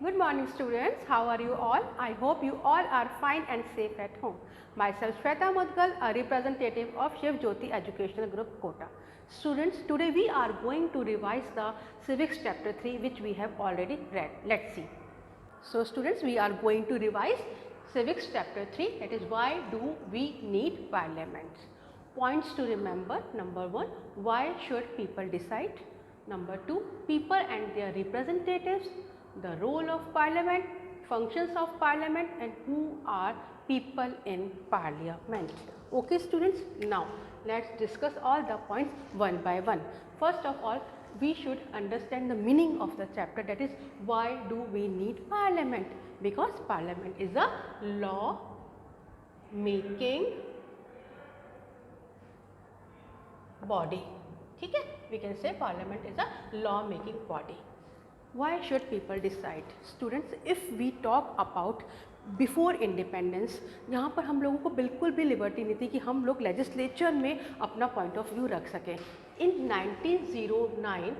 Good morning students, how are you all? I hope you all are fine and safe at home. Myself Shweta Mudgal, a representative of Shiv Jyoti Educational Group Kota. Students, today we are going to revise the Civics chapter 3 which we have already read. Let's see. So students, we are going to revise Civics chapter 3, that is why do we need parliament. Points to remember: number 1, why should people decide? Number 2, people and their representatives, the role of parliament, functions of parliament, and who are people in parliament. Okay students, now let's discuss all the points one by one. First of all, we should understand the meaning of the chapter, that is why do we need parliament, because parliament is a law making body. ठीक है, we can say parliament is a law making body. Why should people decide? Students, if we talk about before independence, यहाँ पर हम लोगों को बिल्कुल भी liberty नहीं थी कि हम लोग लेजिस्लेचर में अपना पॉइंट ऑफ व्यू रख सकें. इन 1909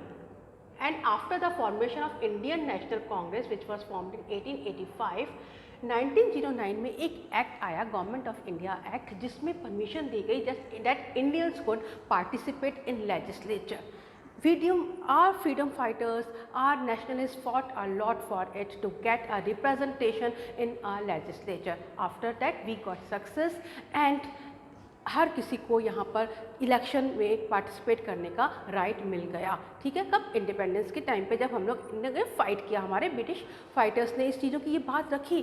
and after the formation of Indian national Congress which was formed in 1885, 1909 में एक एक्ट आया, गवर्नमेंट ऑफ इंडिया एक्ट, जिसमें परमिशन दी गई just that Indians could participate in legislature. Our freedom fighters, our nationalists fought a lot for it to get a representation in our legislature. After that we got success and हर किसी को यहाँ पर election में participate करने का right मिल गया. ठीक है, कब? इंडिपेंडेंस के टाइम पे, जब हम लोग ने फाइट किया, हमारे ब्रिटिश फाइटर्स ने इस चीज़ों की ये बात रखी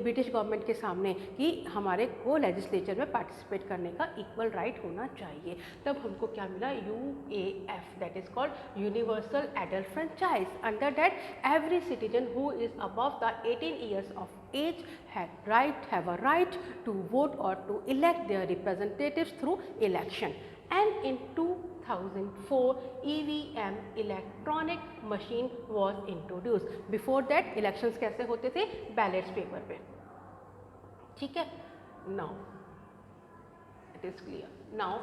ब्रिटिश गवर्नमेंट के सामने कि हमारे को लेजिस्लेचर में पार्टिसिपेट करने का इक्वल राइट होना चाहिए. तब हमको क्या मिला? UAF, that is called universal adult franchise. Under that every citizen who is above the 18 years of age have a right to vote or to elect their representatives through election. And in 2004 EVM, electronic machine, was introduced. Before that elections कैसे होते थे? Ballets paper पे. ठीक है, now it is clear. Now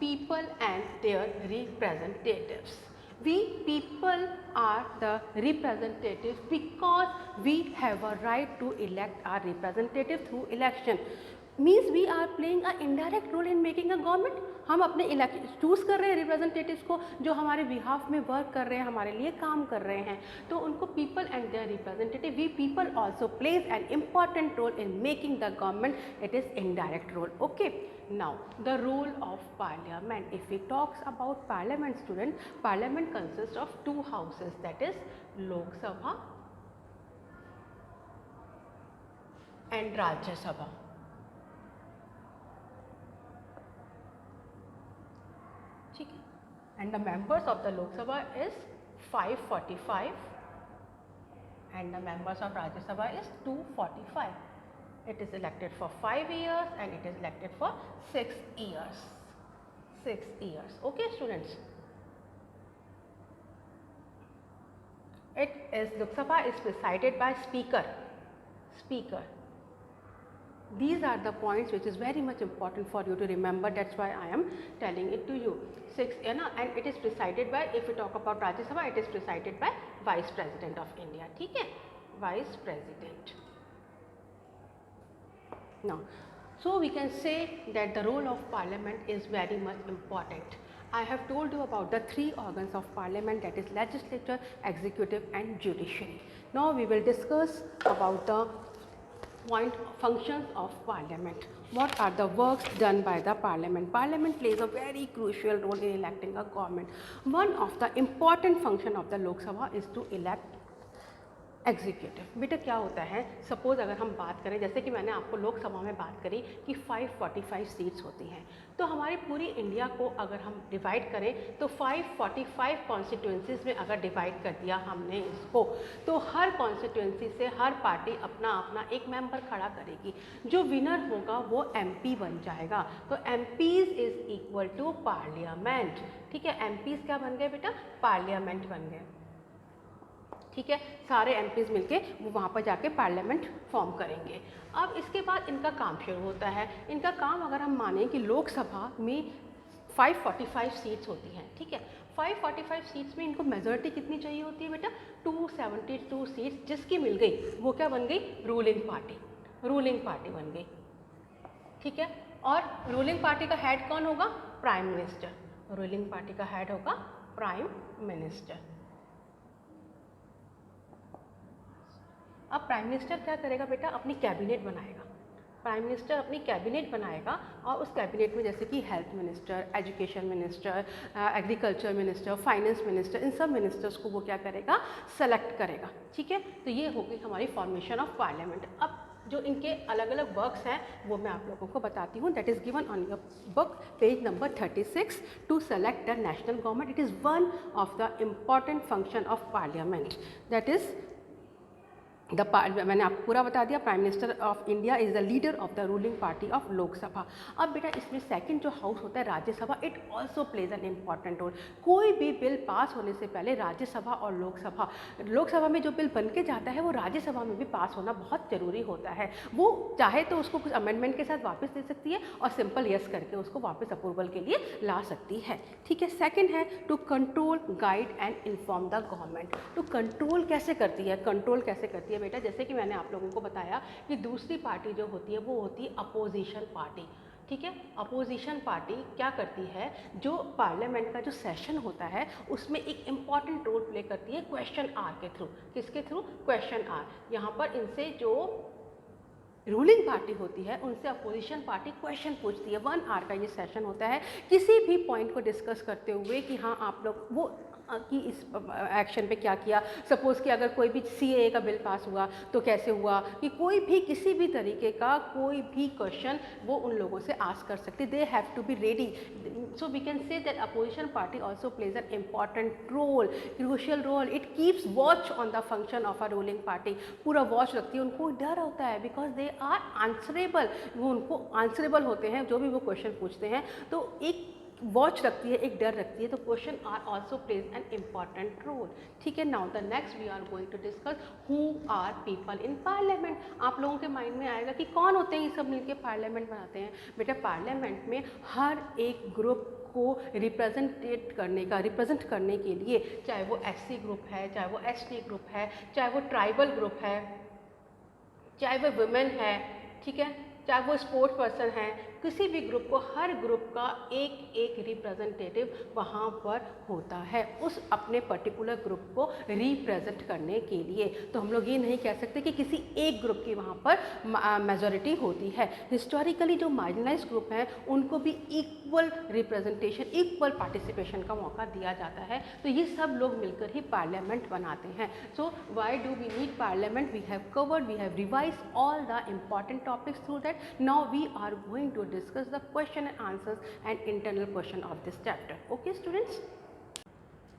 people and their representatives. We people are the representatives because we have a right to elect our representative through election. Means we are playing a indirect role in making a government. हम अपने choose कर रहे हैं representatives को जो हमारे behalf में work कर रहे हैं, हमारे लिए काम कर रहे हैं, तो उनको people and their representative, we people also plays an important role in making the government. It is indirect role. Okay, now the role of parliament. If we talk about parliament, student, parliament consists of two houses, that is Lok Sabha and Rajya Sabha. And the members of the Lok Sabha is 545 and the members of Rajya Sabha is 245. It is elected for 5 years and it is elected for 6 years. 6 years. Okay students. Lok Sabha is presided by Speaker. These are the points which is very much important for you to remember. That's why I am telling it to you. 6, and it is presided by, if we talk about Rajya Sabha, it is presided by Vice President of India. ठीक है, Vice President. Now, so we can say that the role of Parliament is very much important. I have told you about the 3 organs of Parliament, that is legislature, executive and judiciary. Now we will discuss about the functions of Parliament. What are the works done by the Parliament? Parliament plays a very crucial role in electing a government. One of the important function of the Lok Sabha is to elect executive. बेटा क्या होता है, suppose अगर हम बात करें, जैसे कि मैंने आपको लोकसभा में बात करी कि 545 सीट्स होती हैं, तो हमारी पूरी इंडिया को अगर हम डिवाइड करें तो 545 कॉन्स्टिट्यूंसीज़ में अगर डिवाइड कर दिया हमने इसको, तो हर कॉन्स्टिट्यूंसी से हर पार्टी अपना अपना एक मेंबर खड़ा करेगी. जो विनर होगा वो MP बन जाएगा. तो MPs is equal to parliament. ठीक है, MPs क्या बन गए बेटा? पार्लियामेंट बन गए. ठीक है, सारे MPs मिलके वो वहाँ पर जाके पार्लियामेंट फॉर्म करेंगे. अब इसके बाद इनका काम शुरू होता है. इनका काम अगर हम माने कि लोकसभा में 545 सीट्स होती हैं, ठीक है, 545 सीट्स में इनको मेजॉरिटी कितनी चाहिए होती है बेटा? 272 सीट्स, जिसकी मिल गई वो क्या बन गई? रूलिंग पार्टी, रूलिंग पार्टी बन गई, ठीक है। और रूलिंग पार्टी का हेड कौन होगा? Prime minister. रूलिंग पार्टी का हेड होगा प्राइम मिनिस्टर। अब प्राइम मिनिस्टर क्या करेगा बेटा? अपनी कैबिनेट बनाएगा। प्राइम मिनिस्टर अपनी कैबिनेट बनाएगा और उस कैबिनेट में जैसे कि health minister, education minister, agriculture minister, finance minister, इन सब मिनिस्टर्स को वो क्या करेगा? सेलेक्ट करेगा, ठीक है। तो ये हो गई हमारी फॉर्मेशन ऑफ पार्लियामेंट। अब जो इनके अलग अलग वर्क्स हैं वो मैं आप लोगों को बताती हूँ। That is given on your book page number 36। To select the national government, it is one of the important function of parliament. That is मैंने आपको पूरा बता दिया। Prime minister of India is the leader of the ruling party of Lok Sabha. अब बेटा इसमें second जो house होता है Rajya Sabha, it also plays an important role. कोई भी बिल पास होने से पहले राज्यसभा और लोकसभा में जो बिल बन के जाता है वो राज्यसभा में भी पास होना बहुत ज़रूरी होता है। वो चाहे तो उसको कुछ अमेंडमेंट के साथ वापस दे सकती है और सिंपल यस करके उसको वापस अप्रूवल के लिए ला सकती है, ठीक है। सेकेंड है to control, guide and inform the government. तो कंट्रोल कैसे करती है? कंट्रोल कैसे करती है बेटा? जैसे कि मैंने आप लोगों को बताया कि दूसरी पार्टी जो होती है वो होती है अपोजिशन पार्टी, ठीक है। अपोजिशन पार्टी क्या करती है? जो पार्लियामेंट का जो सेशन होता है उसमें एक इम्पॉर्टेंट रोल प्ले करती है क्वेश्चन आर के थ्रू। किसके थ्रू? Question hour. यहाँ पर इनसे जो रूलिंग पार्टी होती है उनसे अपोजिशन पार्टी क्वेश्चन पूछती है। 1 आवर का ये सेशन होता है किसी भी पॉइंट को डिस्कस करते हुए कि हाँ आप लोग वो कि इस एक्शन पे क्या किया। सपोज़ कि अगर कोई भी सीएए का बिल पास हुआ तो कैसे हुआ, कि कोई भी किसी भी तरीके का कोई भी क्वेश्चन वो उन लोगों से आस्क कर सकते। They have to be ready. So we can say that opposition party also plays an important role, crucial role. It keeps watch on the function of a ruling party. पूरा watch रखती है, उनको डर होता है because they are answerable. वो उनको answerable होते हैं जो भी वो क्वेश्चन पूछते हैं। तो एक वॉच रखती है, एक डर रखती है। तो question hour also plays an important role, ठीक है। Now the next we are going to discuss who are people in parliament. आप लोगों के माइंड में आएगा कि कौन होते हैं ये सब मिलके पार्लियामेंट बनाते हैं। बेटा पार्लियामेंट में हर एक ग्रुप को रिप्रेजेंट करने के लिए, चाहे वो एससी ग्रुप है, चाहे वो एसटी ग्रुप है, चाहे वो ट्राइबल ग्रुप है, चाहे वो वुमेन है, ठीक है, चाहे वो स्पोर्ट्स पर्सन है, किसी भी ग्रुप को, हर ग्रुप का एक एक रिप्रेजेंटेटिव वहाँ पर होता है उस अपने पर्टिकुलर ग्रुप को रिप्रेजेंट करने के लिए। तो हम लोग ये नहीं कह सकते कि किसी एक ग्रुप की वहाँ पर मेजॉरिटी होती है। हिस्टोरिकली जो मार्जिनलाइज्ड ग्रुप हैं उनको भी इक्वल रिप्रेजेंटेशन, इक्वल पार्टिसिपेशन का मौका दिया जाता है। तो ये सब लोग मिलकर ही पार्लियामेंट बनाते हैं। So why do we need parliament? We have covered, we have revised all the important topics through that. Now we are going to discuss the question and answers and internal question of this chapter. Okay students?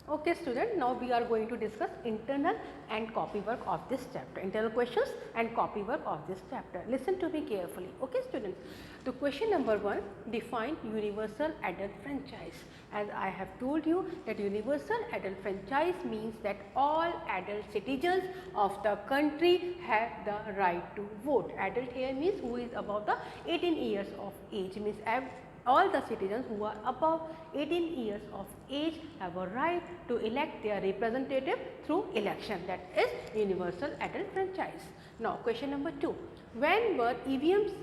Okay student, now we are going to discuss internal and copy work of this chapter. Internal questions and copy work of this chapter. Listen to me carefully. Okay students? So question number 1, define universal adult franchise. As I have told you that universal adult franchise means that all adult citizens of the country have the right to vote. Adult here means who is above the 18 years of age, means all the citizens who are above 18 years of age have a right to elect their representative through election. That is universal adult franchise. Now question number 2, when were EVMs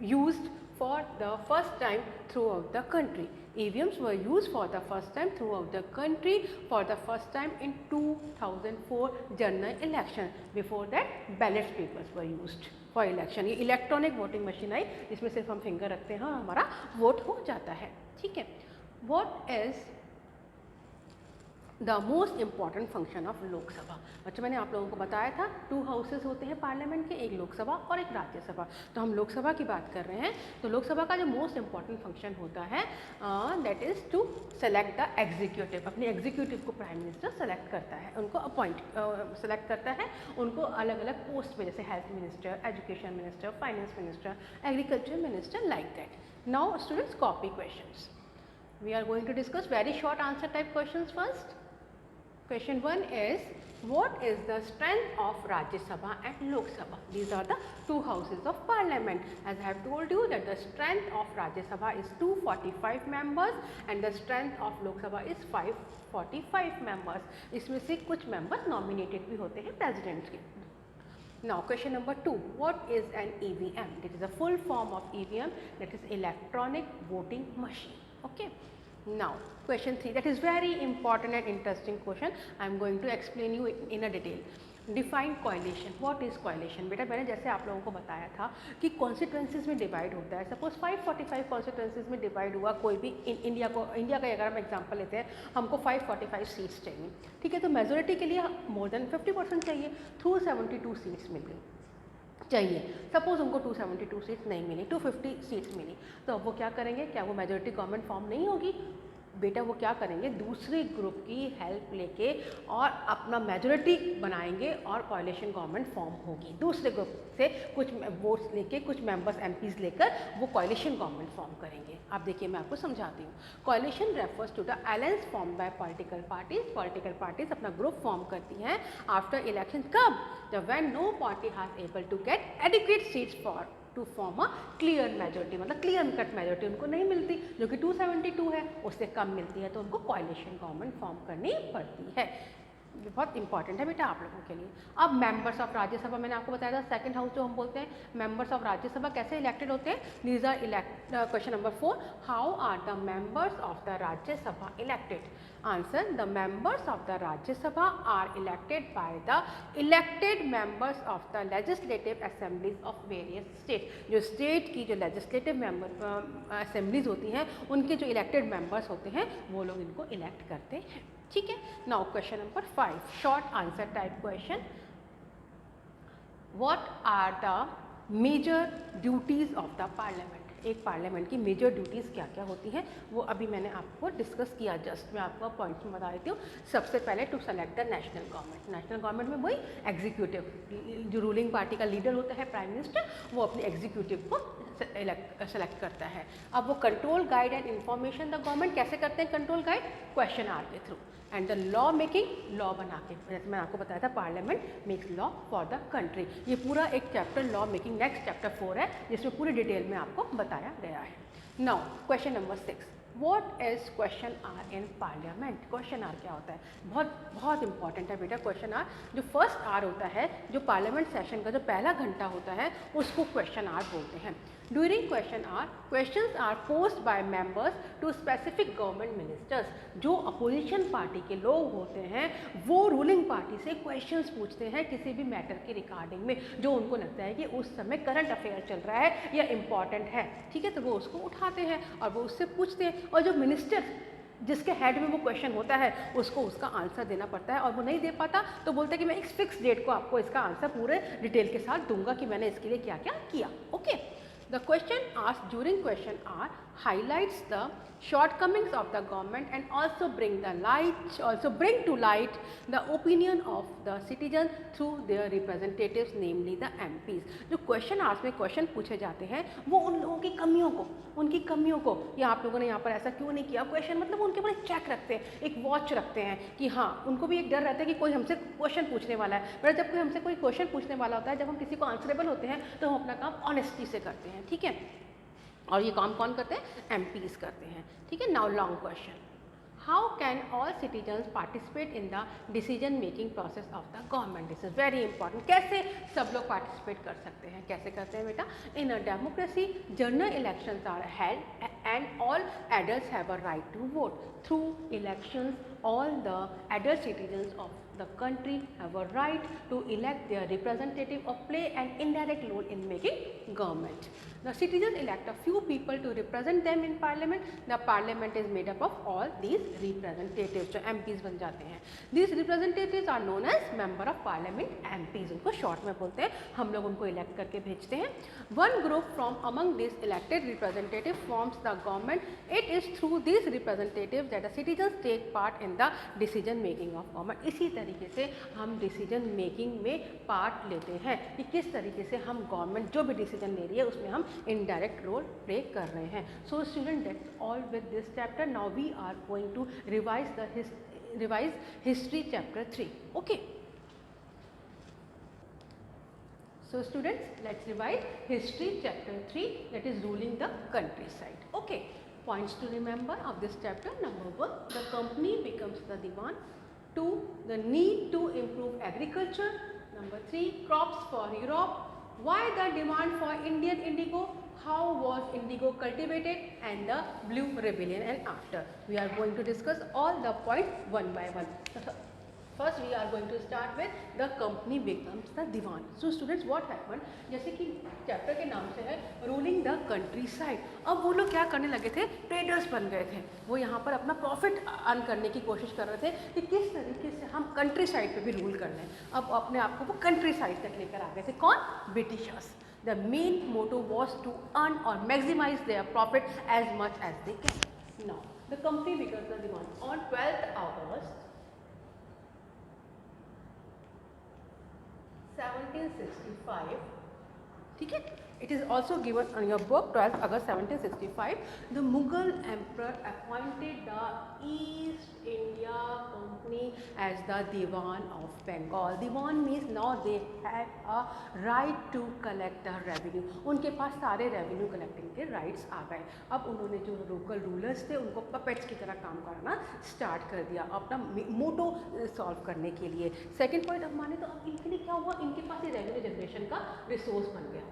used for the first time throughout the country? EVMs were used for the first time throughout the country for the first time in 2004 general election. Before that ballot papers were used for election. ये electronic voting machine आई जिसमें सिर्फ हम finger रखते हैं और हमारा vote हो जाता है, ठीक है। What is the most important function of Lok Sabha? बच्चों मैंने आप लोगों को बताया था 2 हाउसेस होते हैं पार्लियामेंट के, एक लोकसभा और एक राज्यसभा। तो हम लोकसभा की बात कर रहे हैं। तो लोकसभा का जो मोस्ट इम्पॉर्टेंट फंक्शन होता है that is to select the executive. अपने एग्जीक्यूटिव को प्राइम मिनिस्टर सेलेक्ट करता है, उनको सेलेक्ट करता है, उनको अलग अलग पोस्ट में, जैसे health minister, education minister, finance minister, agriculture minister, like that. Now students, copy questions. We are going to discuss very short answer type questions first. Question 1 is, What is the strength of Rajya Sabha and Lok Sabha? These are the two houses of parliament. As I have told you that the strength of Rajya Sabha is 245 members and the strength of Lok Sabha is 545 members. इसमें से कुछ members nominated भी होते हैं president के. Now question number 2, what is an EVM? It is a full form of EVM, that is electronic voting machine. Okay. Now question 3, that is very important and interesting question. I am going to explain you in a detail. Define coalition. What is coalition? बेटा मैंने जैसे आप लोगों को बताया था कि constituencies में डिवाइड होता है. सपोज 545 कॉन्स्टिट्यूंसीज में डिवाइड हुआ कोई भी इंडिया का अगर हम एग्जांपल लेते हैं, हमको 545 सीट्स चाहिए. ठीक है, तो मेजोरिटी के लिए मोर देन 50% चाहिए. 272 सीट्स मिल गई चाहिए. सपोज उनको 272 सीट्स नहीं मिली, 250 सीट्स मिली, तो अब वो क्या करेंगे? क्या वो मेजोरिटी गवर्नमेंट फॉर्म नहीं होगी? बेटा वो क्या करेंगे? दूसरे ग्रुप की हेल्प लेके और अपना मेजोरिटी बनाएंगे और कोएलिशन गवर्नमेंट फॉर्म होगी. दूसरे ग्रुप से कुछ वोट्स लेके, कुछ मेंबर्स एमपीज लेकर वो कोएलिशन गवर्नमेंट फॉर्म करेंगे. आप देखिए मैं आपको समझाती हूँ. Coalition refers to the alliance form by political parties. Political parties अपना ग्रुप फॉर्म करती हैं आफ्टर इलेक्शन. कब? जब when no party has able to get adequate seats for to form a clear majority. मतलब क्लियर कट मेजोरिटी उनको नहीं मिलती, जो कि 272 है, उससे कम मिलती है, तो उनको कोएलिशन गवर्नमेंट फॉर्म करनी पड़ती है. ये बहुत इंपॉर्टेंट है बेटा आप लोगों के लिए. अब मेंबर्स ऑफ राज्यसभा, मैंने आपको बताया था सेकंड हाउस जो हम बोलते हैं, मेंबर्स ऑफ राज्यसभा कैसे इलेक्टेड होते हैं? These are question number 4, how are the members of the Rajya Sabha elected? Answer, the members of the Rajya Sabha are elected by the elected members of the legislative assemblies of various state. जो state की जो legislative member assemblies होती हैं, उनके जो elected members होते हैं, वो लोग इनको इलेक्ट करते हैं. ठीक है. Now question number 5, short answer type question. What are the major duties of the parliament? एक पार्लियामेंट की मेजर ड्यूटीज़ क्या क्या होती हैं, वो अभी मैंने आपको डिस्कस किया. जस्ट मैं आपको पॉइंट्स में बता देती हूँ. सबसे पहले to select the national government. National government में वही एग्जीक्यूटिव, जो रूलिंग पार्टी का लीडर होता है प्राइम मिनिस्टर, वो अपने एग्जीक्यूटिव को सेलेक्ट करता है. अब वो control, guide and information the government कैसे करते हैं? कंट्रोल गाइड क्वेश्चन आर के through. And the law making, law बना के, जैसे मैंने आपको बताया था parliament makes law for the country. ये पूरा एक chapter law making next chapter 4 है, जिसमें पूरी डिटेल में आपको बताया गया है. Now question number 6, what is question hour in parliament? Question hour क्या होता है? बहुत इंपॉर्टेंट है बेटा क्वेश्चन आर. जो फर्स्ट आर होता है, जो पार्लियामेंट सेशन का जो पहला घंटा होता है, उसको क्वेश्चन आर बोलते हैं. During question hour, questions are posed by members to specific government ministers. जो अपोजिशन पार्टी के लोग होते हैं, वो रूलिंग पार्टी से क्वेश्चंस पूछते हैं किसी भी मैटर की रिगार्डिंग में, जो उनको लगता है कि उस समय करंट अफेयर चल रहा है या इम्पॉर्टेंट है. ठीक है, तो वो उसको उठाते हैं और वो उससे पूछते हैं. और जो मिनिस्टर जिसके हेड में वो क्वेश्चन होता है, उसको उसका आंसर देना पड़ता है. और वो नहीं दे पाता तो बोलता है कि मैं एक फिक्स डेट को आपको इसका आंसर पूरे डिटेल के साथ दूंगा कि मैंने इसके लिए क्या क्या किया. Okay. The question asked during question hour highlights the shortcomings of the government and also bring to light the opinion of the citizens through their representatives, namely the MPs. जो question hours में question पूछे जाते हैं, वो उन लोगों की उनकी कमियों को, या आप लोगों ने यहाँ पर ऐसा क्यों नहीं किया, क्वेश्चन मतलब उनके ऊपर एक चेक रखते हैं, एक वॉच रखते हैं कि हाँ, उनको भी एक डर रहता है कि कोई हमसे क्वेश्चन पूछने वाला है. पर जब कोई हमसे कोई क्वेश्चन पूछने वाला होता है, जब हम किसी को आंसरेबल होते हैं, तो हम अपना काम ऑनेस्टी से करते हैं. ठीक है, और ये काम कौन करते हैं? एमपीज करते हैं. ठीक है. Now long question, how can all citizens participate in the decision making process of the government? This is very important. कैसे सब लोग पार्टिसिपेट कर सकते हैं? कैसे करते हैं बेटा? In a democracy general elections are held and all adults have a right to vote. Through elections all the adult citizens of the country have a right to elect their representative or play an indirect role in making government. The citizens elect a few people to represent them in parliament. The parliament is made up of all these representatives, जो MPs बन जाते हैं. These representatives are known as member of parliament, MPs. उनको short में बोलते हैं. हम लोग उनको elect करके भेजते हैं. One group from among these elected representatives forms the government. It is through these representatives that the citizens take part in the decision making of government. इसी तरीके से हम डिसीजन मेकिंग में पार्ट लेते हैं कि किस तरीके से हम गवर्नमेंट जो भी डिसीजन ले रही है उसमें हम इनडायरेक्ट रोल प्ले कर रहे हैं. So student, that's all with this chapter. Now we are going to revise history chapter 3. Okay. So students, let's revise history chapter 3, that is ruling the countryside. Okay, points to remember of this chapter. Number 1, the company becomes the diwan. 2, the need to improve agriculture. Number 3, crops for Europe. Why the demand for Indian indigo? How was indigo cultivated? And the blue rebellion and after. We are going to discuss all the points one by one. First we are going to start with the company becomes the diwan. So students, what happened, जैसे कि chapter के नाम से है ruling the country side, अब वो लोग क्या करने लगे थे, ट्रेडर्स बन गए थे। वो यहाँ पर अपना प्रॉफिट अर्न करने की कोशिश कर रहे थे कि किस तरीके से हम कंट्री साइड पे भी रूल कर लें। अब अपने आप को वो कंट्री साइड तक लेकर आ गए थे। कौन? Britishers. The main motto was to earn और maximize their profit as much as they can. Now the company becomes the diwan on 12th August 1765, ठीक है, it is also given on your book 12th August 1765, the Mughal emperor appointed the East India Company as the Diwan of Bengal. Diwan means now they had a right to collect the revenue. उनके पास सारे revenue collecting के rights आ गए। अब उन्होंने जो local rulers थे उनको puppets की तरह काम करना start कर दिया अपना मोटो solve करने के लिए। Second point अब माने तो अब इनके लिए क्या हुआ, इनके पास ये revenue generation का resource बन गया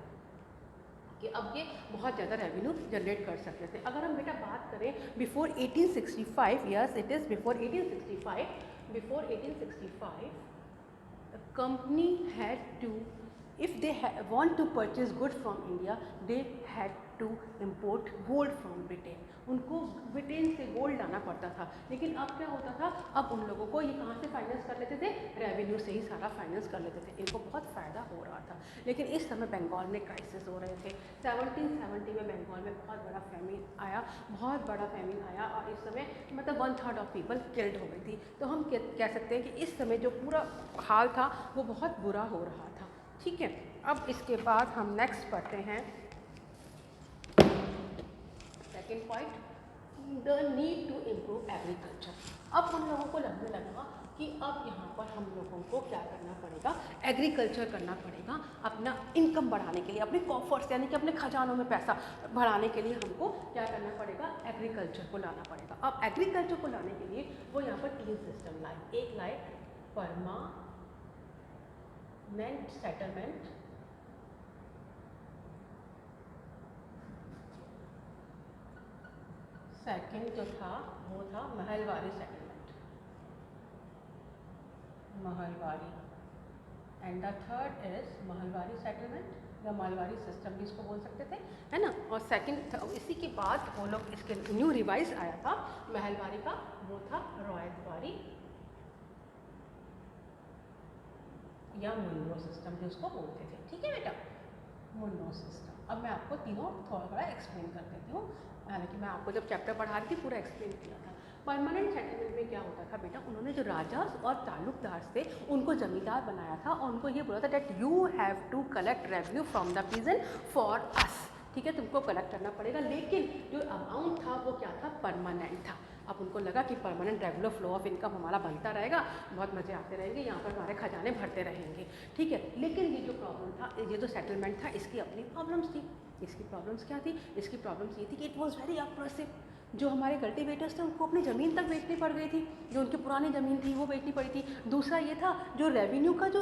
कि अब ये बहुत ज़्यादा रेवेन्यू जनरेट कर सकते थे। अगर हम बेटा बात करें before 1865, yes it is before 1865 the company had to, if they want to purchase goods from India, they had to import gold from Britain. उनको ब्रिटेन से गोल्ड लाना पड़ता था। लेकिन अब क्या होता था, अब उन लोगों को ये कहाँ से फाइनेंस कर लेते थे, रेवेन्यू से ही सारा फाइनेंस कर लेते थे। इनको बहुत फ़ायदा हो रहा था। लेकिन इस समय बंगाल में क्राइसिस हो रहे थे। 1770 में बंगाल में बहुत बड़ा फैमिन आया, और इस समय मतलब 1/3 ऑफ पीपल किल्ड हो गई थी। तो हम कह सकते हैं कि इस समय जो पूरा हाल था वो बहुत बुरा हो रहा था। ठीक है, अब इसके बाद हम नेक्स्ट पढ़ते हैं second point, the need to improve agriculture. अब उन लोगों को लगने लगा कि अब यहाँ पर हम लोगों को क्या करना पड़ेगा, एग्रीकल्चर करना पड़ेगा अपना इनकम बढ़ाने के लिए, अपने कॉफर्स यानी कि अपने खजानों में पैसा बढ़ाने के लिए हमको क्या करना पड़ेगा, एग्रीकल्चर को लाना पड़ेगा। अब एग्रीकल्चर को लाने के लिए वो यहाँ पर 3 सिस्टम लाए। एक लाए परमानेंट सेटलमेंट, सेकंड जो था वो था Mahalwari settlement, Mahalwari, and the third is Mahalwari settlement या महलवारी सिस्टम भी इसको बोल सकते थे, है ना। और सेकंड इसी के बाद वो लोग इसके न्यू रिवाइज आया था महलवारी का, वो था रॉयतवारी या मुन्नो सिस्टम जिसको बोलते थे। ठीक है बेटा, मुन्नो सिस्टम। अब मैं आपको तीनों थोड़ा एक्सप्लेन कर देती हूँ। हालांकि मैं आपको जब चैप्टर पढ़ा रही थी पूरा एक्सप्लेन किया था। परमानेंट सेटलमेंट में क्या होता था बेटा, उन्होंने जो राजा और ताल्लुकदार थे उनको जमींदार बनाया था और उनको ये बोला था that you have to collect revenue from the peasant for us. ठीक है, तुमको कलेक्ट करना पड़ेगा, लेकिन जो अमाउंट था वो क्या था, परमानेंट था। अब उनको लगा कि permanent regular flow of income हमारा बनता रहेगा, बहुत मज़े आते रहेंगे, यहाँ पर हमारे खजाने भरते रहेंगे। ठीक है, लेकिन ये जो प्रॉब्लम था, ये जो सेटलमेंट था, इसकी अपनी प्रॉब्लम्स थी। इसकी प्रॉब्लम्स क्या थी, इसकी प्रॉब्लम्स ये थी कि इट वॉज वेरी अप्रेसिव। जो हमारे कल्टिवेटर्स थे उनको अपनी ज़मीन तक बेचनी पड़ गई थी, जो उनकी पुरानी ज़मीन थी वो बेचनी पड़ी थी। दूसरा ये था जो रेवेन्यू का जो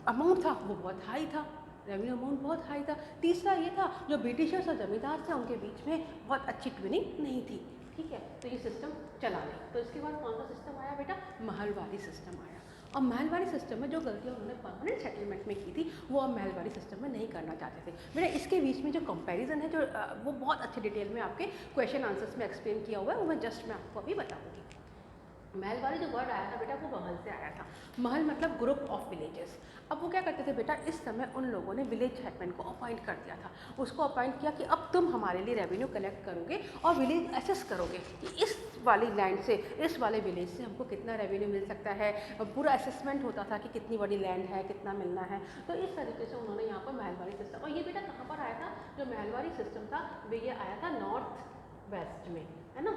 अमाउंट था वो बहुत हाई था, रेवेन्यू अमाउंट बहुत हाई था। तीसरा ये था जो ब्रिटिशर्स और ज़मींदार थे उनके बीच में बहुत अच्छी ट्विनिंग नहीं थी। ठीक है, तो ये सिस्टम चला लें। तो इसके बाद कौन सा सिस्टम आया बेटा, महलवारी सिस्टम आया। और महलवारी सिस्टम में जो गलतियाँ उन्होंने परमानेंट सेटलमेंट में की थी वो अब महलवारी सिस्टम में नहीं करना चाहते थे। मेरा इसके बीच में जो कंपैरिजन है, जो वो बहुत अच्छे डिटेल में आपके क्वेश्चन आंसर्स में एक्सप्लेन किया हुआ है, वो मैं जस्ट मैं आपको अभी बताऊँगी। महलवारी जो वर्ड आया था बेटा वो महल से आया था। महल मतलब ग्रुप ऑफ विलेजेस। अब वो क्या करते थे बेटा, इस समय उन लोगों ने विलेज हेडमैन को अपॉइंट कर दिया था। उसको अपॉइंट किया कि अब तुम हमारे लिए रेवेन्यू कलेक्ट करोगे और विलेज असेस करोगे कि इस वाली लैंड से, इस वाले विलेज से हमको कितना रेवेन्यू मिल सकता है। पूरा असेसमेंट होता था कि कितनी बड़ी लैंड है, कितना मिलना है। तो इस तरीके से उन्होंने यहाँ पर महलवारी सिस्टम, और ये बेटा कहाँ पर आया था, जो महलवारी सिस्टम था वो ये आया था नॉर्थ वेस्ट में, है ना,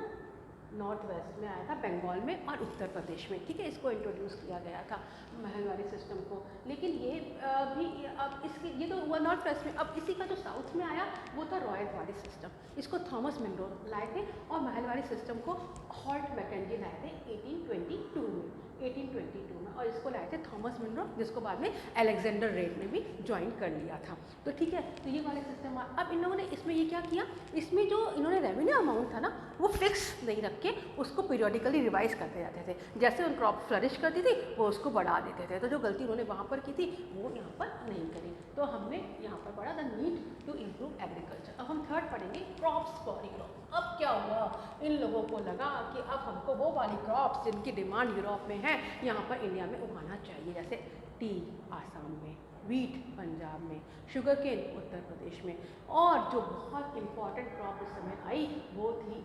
नॉर्थ वेस्ट में आया था, बंगाल में और उत्तर प्रदेश में। ठीक है, इसको इंट्रोड्यूस किया गया था महलवारी सिस्टम को। लेकिन ये भी अब इसके ये तो हुआ नॉर्थ वेस्ट में। अब इसी का जो साउथ में आया वो था रॉयल वाली सिस्टम, इसको थॉमस मिनरो लाए थे, और महल वाली सिस्टम को हॉल्ट मैकेंजी लाए थे 1822 में, और इसको लाए थे थॉमस मिनरो, जिसको बाद में अलेक्जेंडर रेड ने भी ज्वाइन कर लिया था। तो ठीक है, तो ये वाले सिस्टम। अब इन लोगों ने इसमें ये क्या किया, इसमें जो इन्होंने रेवेन्यू अमाउंट था ना वो फिक्स नहीं रख के उसको पीरियडिकली रिवाइज करते जाते थे, जैसे उन क्रॉप फ्लरिश करती थी वो उसको बढ़ा देते थे। तो जो गलती उन्होंने वहाँ पर की थी वो यहाँ पर नहीं करी। तो हमने यहाँ पर पढ़ा the need to improve agriculture. अब हम थर्ड पढ़ेंगे क्रॉप्स फॉर यूरोप। अब क्या हुआ, इन लोगों को लगा कि अब हमको वो वाली क्रॉप्स जिनकी डिमांड यूरोप में है यहाँ पर इंडिया में उगाना चाहिए, जैसे टी आसाम में, वीट पंजाब में, शुगर केन उत्तर प्रदेश में, और जो बहुत इंपॉर्टेंट क्रॉप उस समय आई वो थी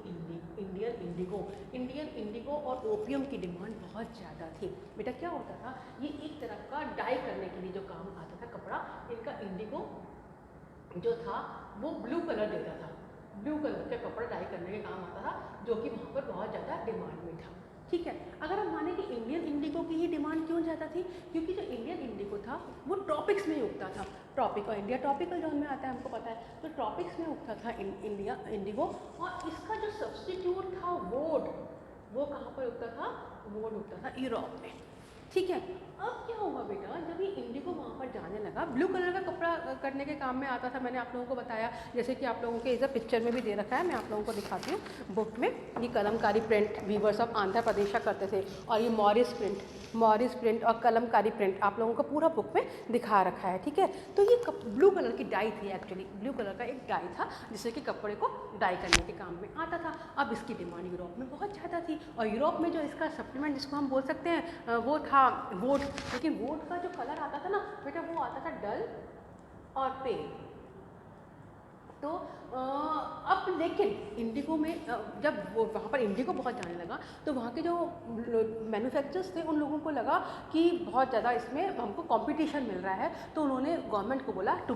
इंडियन इंडिगो। इंडियन इंडिगो और ओपियम की डिमांड बहुत ज़्यादा थी। बेटा क्या होता था, ये एक तरह का डाई करने के लिए जो काम आता था कपड़ा, इनका इंडिगो जो था वो ब्लू कलर देता था, ब्लू कलर का कपड़ा डाई करने के काम आता था, जो कि वहाँ पर बहुत ज़्यादा डिमांड में था। ठीक है, अगर हम माने कि इंडियन इंडिगो की ही डिमांड क्यों ज़्यादा थी, क्योंकि जो इंडियन इंडिगो था वो ट्रॉपिक्स में ही उगता था। ट्रॉपिक और इंडिया ट्रॉपिकल जोन में आता है, हमको पता है, तो ट्रॉपिक्स में उगता था इंडिया इंडिगो। और इसका जो सब्स्टिट्यूट था वोड, वो कहाँ पर उगता था, वोड उगता था यूरोप में। ठीक है, अब क्या हुआ बेटा, जब ये इंडिगो वहाँ पर जाने लगा, ब्लू कलर का कपड़ा करने के काम में आता था, मैंने आप लोगों को बताया, जैसे कि आप लोगों के इधर पिक्चर में भी दे रखा है, मैं आप लोगों को दिखाती हूँ बुक में। ये Kalamkari print weavers of Andhra Pradesh करते थे, और ये मॉरिस प्रिंट और कलमकारी प्रिंट आप लोगों को पूरा बुक में दिखा रखा है। ठीक है, तो ये ब्लू कलर की डाई थी, एक्चुअली ब्लू कलर का एक डाई था जिससे कि कपड़े को डाई करने के काम में आता था। अब इसकी डिमांड यूरोप में बहुत ज़्यादा थी, और यूरोप में जो इसका सप्लीमेंट जिसको हम बोल सकते हैं वो था वोड। लेकिन वोड का जो कलर आता था ना बेटा, वो आता था डल और पेल। तो अब लेकिन इंडिगो में जब वो वहाँ पर इंडिगो बहुत जाने लगा, तो वहाँ के जो मैन्युफैक्चरर्स थे उन लोगों को लगा कि बहुत ज़्यादा इसमें हमको कंपटीशन मिल रहा है, तो उन्होंने गवर्नमेंट को बोला टू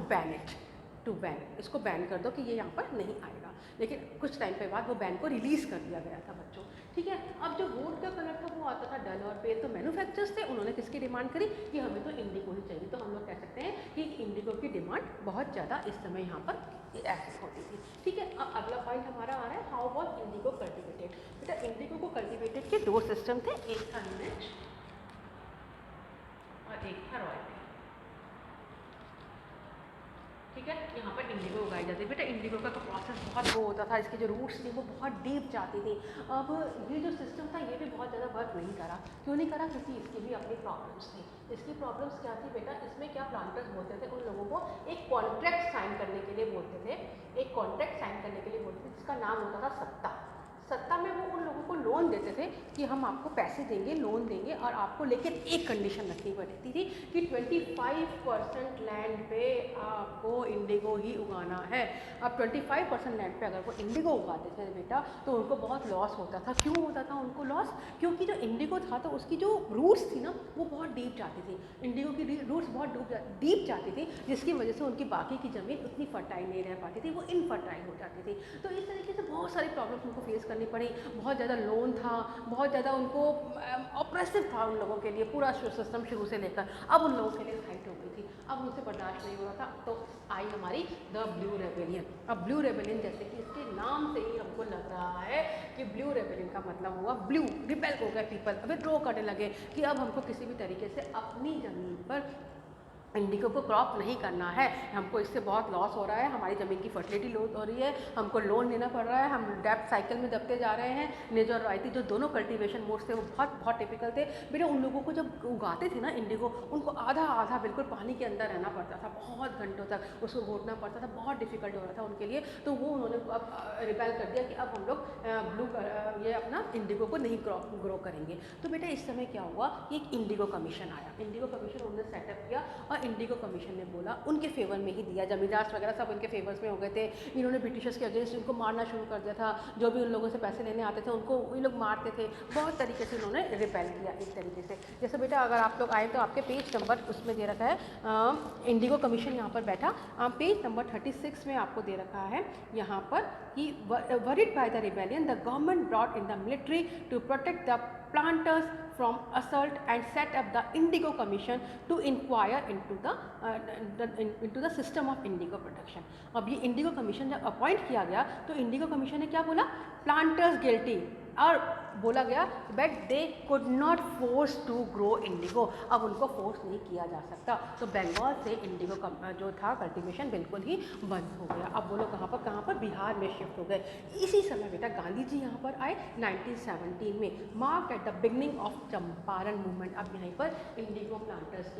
बैन इसको बैन कर दो कि ये यहाँ पर नहीं आएगा। लेकिन कुछ टाइम पे बाद वो बैन को रिलीज़ कर दिया गया था बच्चों। ठीक है, अब जो वोड का कलर था वो आता था डल और पेल, तो मैन्युफैक्चरर्स थे, उन्होंने किसकी डिमांड करी कि हमें तो इंडिगो ही चाहिए। तो हम लोग कह सकते हैं कि इंडिगो की डिमांड बहुत ज़्यादा इस समय यहाँ पर ऐसी होती थी। ठीक है, अब अगला पॉइंट हमारा आ रहा है, हाउ वॉज इंडिगो कल्टिवेटेड। बेटा इंडिगो को कल्टिवेटेड के दो सिस्टम थे, एक था न्यूनेट और एक था रॉयल। ठीक है, यहाँ पर इंडिगो उगाई जाती है। बेटा इंडिगो का प्रोसेस बहुत वो होता था, इसकी जो रूट्स थी वो बहुत डीप जाती थी। अब ये जो सिस्टम था ये भी बहुत ज़्यादा वर्क नहीं करा। क्यों नहीं करा, क्योंकि इसकी भी अपनी प्रॉब्लम्स थी। इसकी प्रॉब्लम्स क्या थी बेटा, इसमें क्या प्लांटर्स बोलते थे उन लोगों को एक कॉन्ट्रैक्ट साइन करने के लिए बोलते थे, एक कॉन्ट्रैक्ट साइन करने के लिए बोलते थे जिसका नाम होता था सत्ता में वो उन लोगों को लोन देते थे कि हम आपको पैसे देंगे, लोन देंगे, और आपको लेकिन एक कंडीशन रखनी पड़ती थी कि 25% लैंड पे आपको इंडिगो ही उगाना है। अब 25% लैंड पे अगर वो इंडिगो उगाते थे बेटा तो उनको बहुत लॉस होता था। क्यों होता था उनको लॉस, क्योंकि जो इंडिगो था तो उसकी जो रूट्स थी ना वो बहुत डीप जाती थी, इंडिगो की रूट्स बहुत डीप जाती थी, जिसकी वजह से उनकी बाकी की ज़मीन उतनी फर्टाइल नहीं रह पाती थी, वो इनफर्टाइल हो जाती थी। तो इस तरीके से बहुत सारी प्रॉब्लम्स उनको फेस करनी पड़ी। बहुत ज़्यादा लोन था, बहुत ज़्यादा उनको ऑपरेसिव था उन लोगों के लिए, पूरा सिस्टम शुरू से लेकर। अब उन लोगों के लिए फाइट हो गई थी, अब उनसे बर्दाश्त नहीं हो रहा था, तो आई हमारी द ब्लू रेबेलियन। अब ब्लू रेबेलियन जैसे कि इसके नाम से ही हमको लग रहा है कि ब्लू रेबेलियन का मतलब हुआ ब्लू, रिबेल हो गए पीपल, विड्रॉ करने लगे कि अब हमको किसी भी तरीके से अपनी ज़मीन पर इंडिगो को क्रॉप नहीं करना है, हमको इससे बहुत लॉस हो रहा है, हमारी ज़मीन की फर्टिलिटी लॉस हो रही है, हमको लोन लेना पड़ रहा है, हम डेप्थ साइकिल में दबते जा रहे हैं। नेज और रॉयती जो दोनों कल्टीवेशन मोड्स थे वो बहुत टिपिकल थे। बेटा उन लोगों को जब उगाते थे ना इंडिगो, उनको आधा बिल्कुल पानी के अंदर रहना पड़ता था, बहुत घंटों तक उसको घोटना पड़ता था, बहुत डिफिकल्ट हो रहा था उनके लिए। तो वो उन्होंने अब रिपेल कर दिया कि अब हम लोग ये अपना इंडिगो को नहीं ग्रो करेंगे। तो बेटा इस समय क्या हुआ, एक इंडिगो कमीशन आया, इंडिगो कमीशन उन्होंने सेटअप किया, और इंडिगो कमीशन ने बोला उनके फेवर में ही दिया, जमींदार वगैरह सब उनके फेवर्स में हो गए थे। इन्होंने ब्रिटिशर्स के अगेंस्ट उनको मारना शुरू कर दिया था, जो भी उन लोगों से पैसे लेने आते थे उनको ये लोग मारते थे, बहुत तरीके से उन्होंने रिपेल किया एक तरीके से। जैसे बेटा अगर आप लोग आए तो आपके पेज नंबर उसमें दे रखा है इंडिगो कमीशन यहाँ पर बैठा, पेज नंबर 36 में आपको दे रखा है यहाँ पर कि worried by the rebellion the government brought in the military to protect the planters from assault and set up the Indigo Commission to inquire into the system of indigo production. अब ये Indigo commission जब appoint किया गया तो Indigo commission ने क्या बोला, planters guilty, और बोला गया but they could not force to grow indigo, अब उनको फोर्स नहीं किया जा सकता, तो बंगाल से इंडिगो जो था कल्टीवेशन बिल्कुल ही बंद हो गया। अब वो लोग कहाँ पर बिहार में शिफ्ट हो गए। इसी समय बेटा गांधी जी यहाँ पर आए 1917 में, marked at the beginning of Champaran movement. अब यहीं पर इंडिगो प्लांटर्स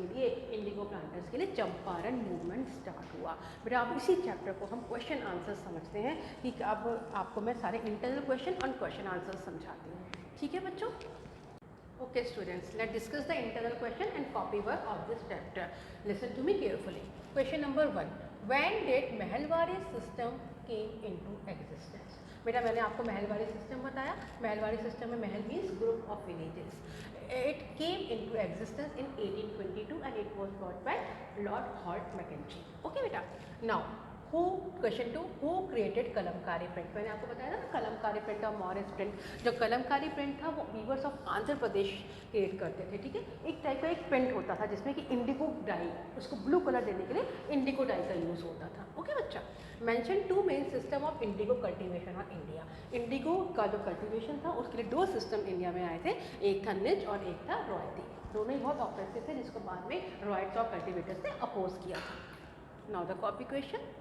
के लिए चंपारण मूवमेंट स्टार्ट हुआ। बेटा अब इसी चैप्टर को हम क्वेश्चन आंसर समझते हैं कि अब आपको मैं सारे इंटरनल क्वेश्चन और क्वेश्चन आंसर समझाती हूँ, ठीक है बच्चों। Okay students, let's discuss the internal question and copy work of this chapter. Listen to me carefully. Question number 1. When did Mahalwari system came into existence? बेटा मैंने आपको महलवारी सिस्टम बताया। महलवारी सिस्टम में महल means group of villages. It came into existence in 1822 and it was brought by Lord Holt Mackenzie. Okay बेटा। Now question 2, who created Kalamkari print? मैंने आपको बताया था ना कलमकारी प्रिंट और मॉरिस प्रिंट। जो कलमकारी प्रिंट था वो weavers of Andhra Pradesh create करते थे, ठीक है। एक टाइप का एक प्रिंट होता था जिसमें कि इंडिगो डाई, उसको ब्लू कलर देने के लिए इंडिगो डाई का यूज़ होता था। ओके बच्चा। Mention 2 main system of Indigo cultivation of India. Indigo का जो कल्टीवेशन था उसके लिए 2 सिस्टम इंडिया में आए थे, एक था निज और एक था रॉयती। दोनों ही बहुत ऑपरेसिव थे जिसको बाद में रॉयट्स और कल्टीवेटर्स ने अपोज किया था। Now the copy question,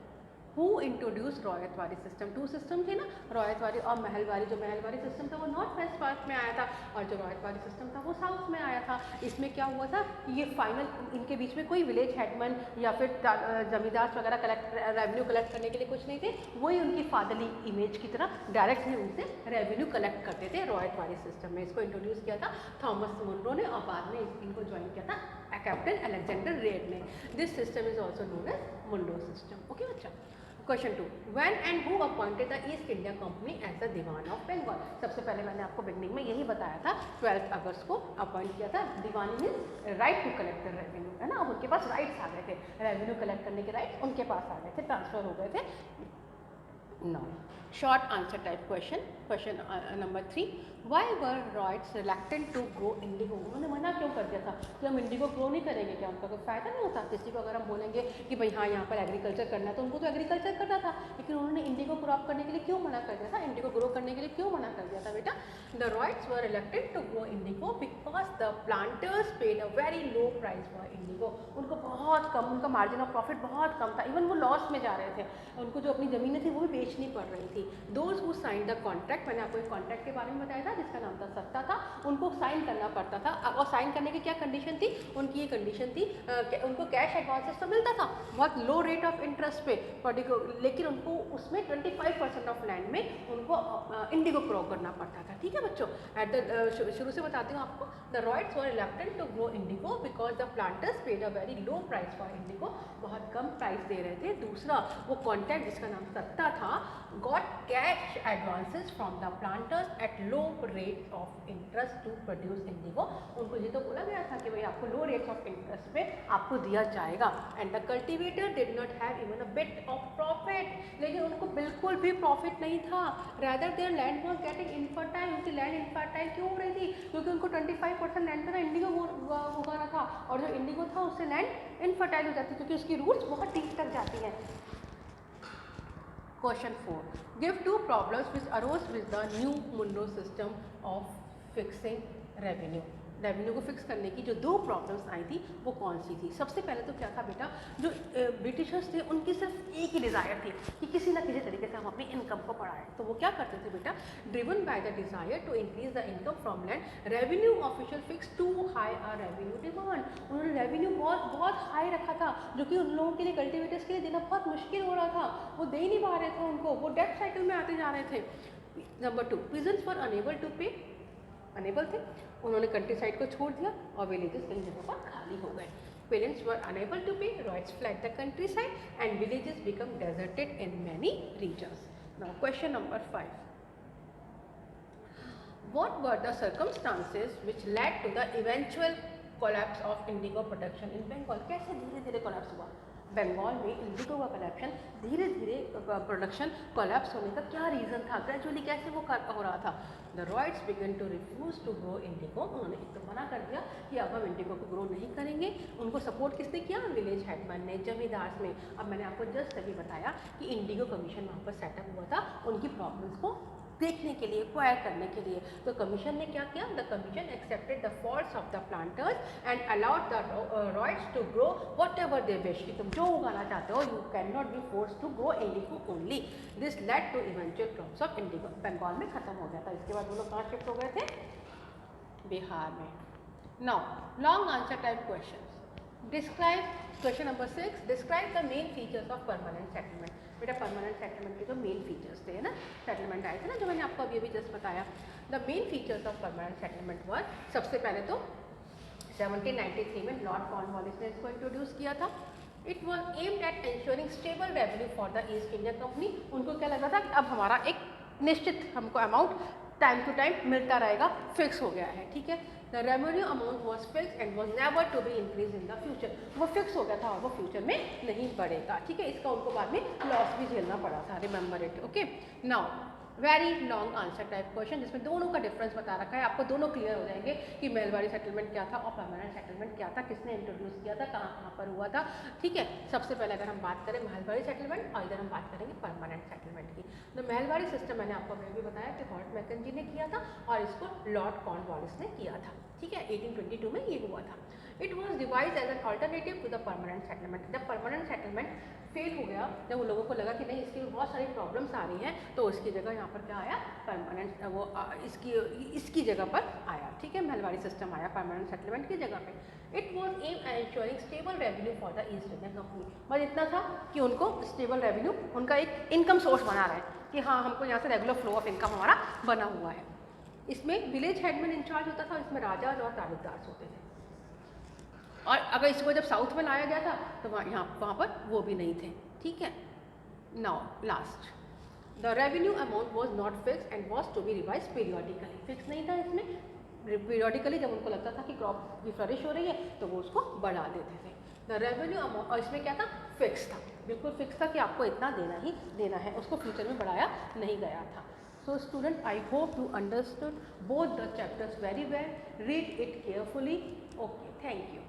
who introduce Ryotwari system? 2 system थे ना, रॉयतवारी और महलवारी। जो महलवारी सिस्टम था वो नॉर्थ वेस्ट पार्ट में आया था और जो रॉयतवारी सिस्टम था वो साउथ में आया था। इसमें क्या हुआ था कि ये फाइनल इनके बीच में कोई विलेज हेडमैन या फिर जमींदार वगैरह रेवेन्यू कलेक्ट करने के लिए कुछ नहीं थे, वही उनकी फादरली इमेज की तरह डायरेक्टली उनसे रेवेन्यू कलेक्ट करते थे रॉयतवारी सिस्टम में। इसको इंट्रोड्यूस किया था थॉमस मुनरो ने और बाद में इनको ज्वाइन किया था कैप्टन अलेक्जेंडर रेड ने। This system is also known as Munro system. Okay बच्चा। Question 2, when and who appointed the East India Company as the diwan of Bengal? सबसे पहले मैंने आपको बिगनिंग में यही बताया था, 12 अगस्त को अपॉइंट किया था। Diwani means right to collect the revenue, है ना। उनके पास राइट्स आ गए थे, रेवेन्यू कलेक्ट करने के राइट्स उनके पास आ गए थे, ट्रांसफर हो गए थे। No short answer type question. Question number 3, why were ryots reluctant to grow indigo? उन्होंने मना क्यों कर दिया था कि हम इंडिगो ग्रो नहीं करेंगे? क्या उनका कोई फ़ायदा नहीं होता? किसी को अगर हम बोलेंगे कि भाई हाँ यहाँ पर एग्रीकल्चर करना है तो उनको तो एग्रीकल्चर करना था, लेकिन उन्होंने इंडिगो क्रॉप करने के लिए क्यों मना कर दिया था? इंडिगो ग्रो करने के लिए क्यों मना कर दिया था बेटा? The riots were reluctant to grow indigo because the planters paid a very low price for indigo. उनको बहुत कम, उनका मार्जिन ऑफ प्रॉफिट बहुत कम था, इवन वो लॉस में जा रहे थे, उनको जो अपनी ज़मीनें थी वो भी बेचनी पड़ रही थी। Those who sign the contract, मैंने आपको एक कॉन्ट्रैक्ट के बारे में बताया था जिसका नाम था सत्ता था, उनको साइन करना पड़ता था। और साइन करने की क्या कंडीशन थी? उनकी ये कंडीशन थी उनको कैश एडवांसेस तो मिलता था बहुत लो रेट ऑफ इंटरेस्ट पे पर्टिकुलर, लेकिन उनको उसमें 25% ऑफ लैंड में उनको इंडिगो ग्रो करना पड़ता था, ठीक है बच्चों। एट द शुरू से बताती हूँ आपको, the riots were reluctant to grow indigo because the planters paid a very low price for indigo, बहुत कम प्राइस दे रहे थे। दूसरा वो कॉन्ट्रैक्ट जिसका नाम सत्ता था, got cash advances from the planters at low rate of interest to produce indigo. उनको ये तो बोला गया था कि भाई आपको लो रेट ऑफ इंटरेस्ट पे आपको दिया जाएगा। And the cultivator did not have even a bit of profit, लेकिन उनको बिल्कुल भी प्रॉफिट नहीं था। Rather there land was getting infertile. उनकी लैंड इनफर्टाइल क्यों हो रही थी? क्योंकि उनको 25% लैंड पर इंडिगो उगाना था और जो इंडिगो था उससे लैंड इनफर्टाइल हो जाती क्योंकि उसकी रूट्स बहुत डीप तक जाती हैं। Question 4. Give 2 problems which arose with the new Monroe system of fixing revenue. Revenue को फिक्स करने की जो 2 प्रॉब्लम्स आई थी वो कौन सी थी? सबसे पहले तो क्या था बेटा, जो ब्रिटिशर्स थे उनकी सिर्फ एक ही डिज़ायर थी कि किसी ना किसी तरीके से हम अपनी इनकम को बढ़ाएं। तो वो क्या करते थे बेटा, driven by the desire to increase the income from land, revenue official fix to high a revenue demand. उन्होंने रेवेन्यू बहुत हाई रखा था जो कि उन लोगों के लिए, कल्टिवेटर्स के लिए देना बहुत मुश्किल हो रहा था, वो दे ही नहीं पा रहे थे उनको, वो डेट साइकिल में आते जा रहे थे। Number 2, peasants were unable to pay, unable थे, उन्होंने कंट्री साइड को छोड़ दिया और विलेजेस कई जगहों पर खाली हो गए। पेरेंट्स वर अनेबल टू पे, riots fled the country side and villages become deserted in many reasons. Now question number 5. What were the circumstances which led to the eventual collapse of indigo production in Bengal? कैसे धीरे धीरे collapse हुआ? बंगाल में Indigo का collection धीरे धीरे production collapse होने का क्या रीज़न था, ग्रेजुअली कैसे वो हो रहा था। The ryots began to refuse to grow indigo, उन्होंने एक तो मना कर दिया कि अब हम इंडिगो को ग्रो नहीं करेंगे। उनको सपोर्ट किसने किया, विलेज हेडमैन ने, जमींदार ने। अब मैंने आपको जस्ट अभी बताया कि इंडिगो कमीशन वहाँ पर सेटअप हुआ था उनकी प्रॉब्लम्स को देखने के लिए, एक्वायर करने के लिए। तो कमीशन ने क्या किया, the commission accepted the faults of the planters and allowed the ryots to grow whatever they wish, कि तुम जो उगाना चाहते हो, you can not be force to grow indigo only. This led to eventual crops of indigo. Bengal में खत्म हो गया था। इसके बाद वो लोग कहाँ शिफ्ट हो गए थे, बिहार में। Now long answer type question. Describe, question number 6, describe the main features of permanent settlement. बेटा परमानेंट सेटलमेंट के जो मेन फीचर्स थे ना, सेटलमेंट आए थे ना, जो मैंने आपको अभी अभी जस्ट बताया। The main features of permanent settlement were, सबसे पहले तो 1793 में लॉर्ड कॉर्नवालिस ने इसको इंट्रोड्यूस किया था। It was aimed at ensuring stable revenue for the East India company. उनको क्या लगा था कि अब हमारा एक निश्चित हमको अमाउंट टाइम टू टाइम मिलता रहेगा, फिक्स हो गया है, ठीक है। The revenue amount was fix and was never to be increase in the future. वो फिक्स हो गया था और वो फ्यूचर में नहीं बढ़ेगा, ठीक है। इसका उनको बाद में लॉस भी झेलना पड़ा था, remember it, okay. Now very long answer type question, जिसमें दोनों का डिफरेंस बता रखा है, आपको दोनों क्लियर हो जाएंगे कि महलबारी सेटलमेंट क्या था और परमानेंट सेटलमेंट क्या था, किसने इंट्रोड्यूस किया था, कहाँ कहाँ पर हुआ था, ठीक है। सबसे पहले अगर हम बात करें महलबारी सेटलमेंट और इधर हम बात करेंगे परमानेंट सेटलमेंट की। तो महलबारी सिस्टम मैंने आपको अभी भी बताया कि हॉर्ट मैकेंजी ने किया था और इसको लॉर्ड कॉर्नवालिस ने किया था, ठीक है। 1822 में ये हुआ था। It was devise as an alternative to the permanent settlement. जब परमानेंट सेटलमेंट फेल हो गया, जब उन लोगों को लगा कि नहीं इसकी बहुत सारी प्रॉब्लम्स आ रही हैं, तो उसकी जगह यहाँ पर क्या आया, परमानेंट, वो इसकी जगह पर आया, ठीक है। महलबारी सिस्टम आया परमानेंट सेटलमेंट की जगह पे। It was aim at ensuring stable revenue for the East India Company. बस इतना था कि उनको स्टेबल रेवेन्यू, उनका एक इनकम सोर्स बना रहा है कि हाँ हमको यहाँ से रेगुलर फ्लो ऑफ इनकम हमारा बना हुआ है। इसमें विलेज हेडमैन इंचार्ज होता था, इसमें राजा और तालुकदार होते थे। और अगर इसको जब साउथ में लाया गया था तो वहाँ पर वो भी नहीं थे, ठीक है। Now last, the revenue amount was not fix and was to be revise periodically. Fix नहीं था इसमें, पीरियडिकली जब उनको लगता था कि क्रॉप की फ्लरिश हो रही है तो वो उसको बढ़ा देते थे। द रेवेन्यू अमाउंट, और इसमें क्या था, फिक्स था, बिल्कुल फिक्स था कि आपको इतना देना ही देना है, उसको फ्यूचर में बढ़ाया नहीं गया था। So student, I hope you understood both the chapters very well. Read it carefully. Okay, thank you.